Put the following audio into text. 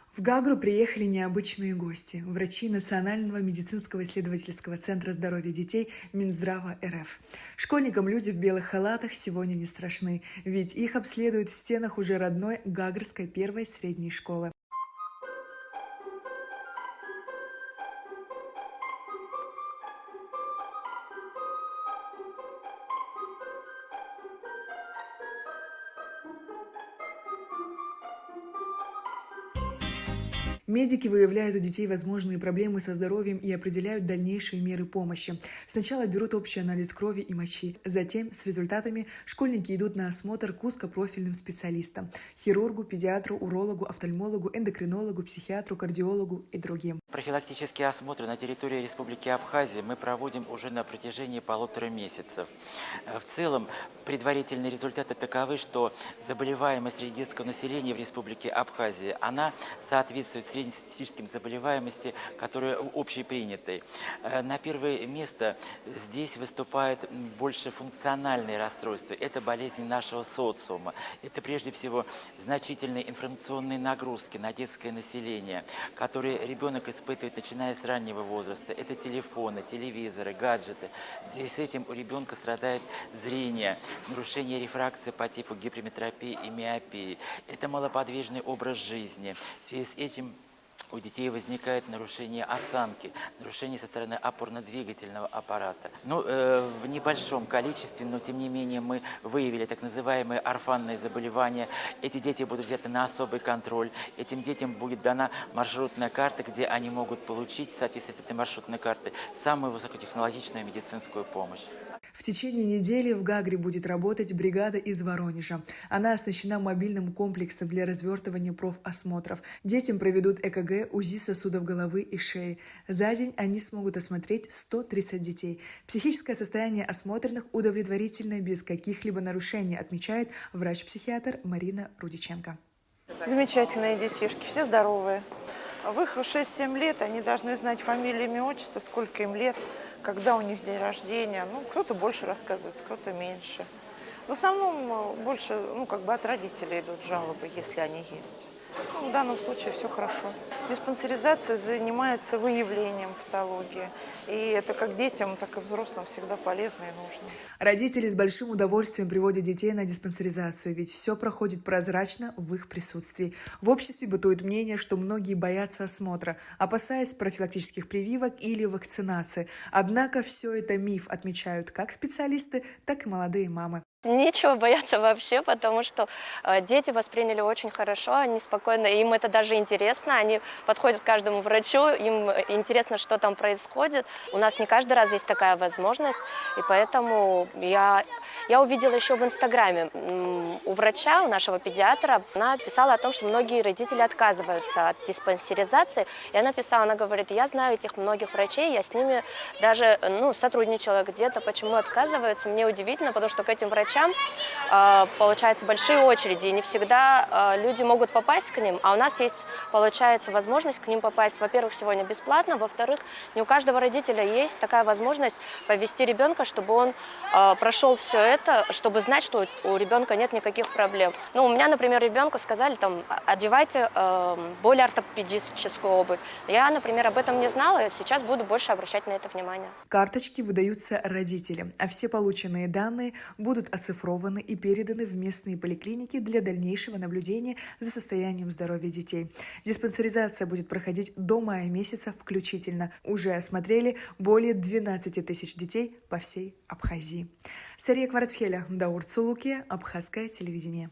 В Гагру приехали необычные гости – врачи Национального медицинского исследовательского центра здоровья детей Минздрава РФ. Школьникам люди в белых халатах сегодня не страшны, ведь их обследуют в стенах уже родной Гагрской первой средней школы. Медики выявляют у детей возможные проблемы со здоровьем и определяют дальнейшие меры помощи. Сначала берут общий анализ крови и мочи. Затем с результатами школьники идут на осмотр к узкопрофильным специалистам – хирургу, педиатру, урологу, офтальмологу, эндокринологу, психиатру, кардиологу и другим. Профилактические осмотры на территории Республики Абхазия мы проводим уже на протяжении 1,5 месяца. В целом, предварительные результаты таковы, что заболеваемость среди детского населения в Республике Абхазия, она соответствует среднестатистическим заболеваемости, которые общепринятой. На первое место здесь выступают больше функциональные расстройства. Это болезни нашего социума. Это прежде всего значительные информационные нагрузки на детское население, которые ребенок испытывает, начиная с раннего возраста. Это телефоны, телевизоры, гаджеты. В связи с этим у ребенка страдает зрение, нарушение рефракции по типу гиперметропии и миопии. Это малоподвижный образ жизни. В связи с этим у детей возникает нарушение осанки, нарушение со стороны опорно-двигательного аппарата. В небольшом количестве, но тем не менее мы выявили так называемые орфанные заболевания. Эти дети будут взяты на особый контроль. Этим детям будет дана маршрутная карта, где они могут получить в соответствии с этой маршрутной картой самую высокотехнологичную медицинскую помощь. В течение недели в Гагре будет работать бригада из Воронежа. Она оснащена мобильным комплексом для развертывания профосмотров. Детям проведут ЭКГ, УЗИ сосудов головы и шеи. За день они смогут осмотреть 130 детей. Психическое состояние осмотренных удовлетворительное, без каких-либо нарушений, отмечает врач-психиатр Марина Рудиченко. Замечательные детишки, все здоровые. В их 6-7 лет они должны знать фамилию, имя, отчество, сколько им лет, когда у них день рождения. Кто-то больше рассказывает, кто-то меньше. В основном больше от родителей идут жалобы, если они есть. В данном случае все хорошо. Диспансеризация занимается выявлением патологии. И это как детям, так и взрослым всегда полезно и нужно. Родители с большим удовольствием приводят детей на диспансеризацию, ведь все проходит прозрачно в их присутствии. В обществе бытует мнение, что многие боятся осмотра, опасаясь профилактических прививок или вакцинации. Однако все это миф, отмечают как специалисты, так и молодые мамы. Нечего бояться вообще, потому что дети восприняли очень хорошо, они спокойно, им это даже интересно, они подходят к каждому врачу, им интересно, что там происходит. У нас не каждый раз есть такая возможность, и поэтому я увидела еще в Инстаграме у врача, у нашего педиатра, она писала о том, что многие родители отказываются от диспансеризации, и она писала, она говорит, я знаю этих многих врачей, я с ними даже сотрудничала где-то, почему отказываются, мне удивительно, потому что к этим врачам получается большие очереди, и не всегда люди могут попасть к ним, а у нас есть, получается, возможность к ним попасть, во-первых, сегодня бесплатно, во-вторых, не у каждого родителя есть такая возможность повести ребенка, чтобы он прошел все это, чтобы знать, что у ребенка нет никаких проблем. У меня, например, ребенку сказали, одевайте более ортопедическую обувь. Я, например, об этом не знала, и сейчас буду больше обращать на это внимание. Карточки выдаются родителям, а все полученные данные будут оцифрованы и переданы в местные поликлиники для дальнейшего наблюдения за состоянием здоровья детей. Диспансеризация будет проходить до мая месяца включительно. Уже осмотрели более 12 тысяч детей по всей Абхазии. Сария Кварцхеля, Даур Цулуке, Абхазское телевидение.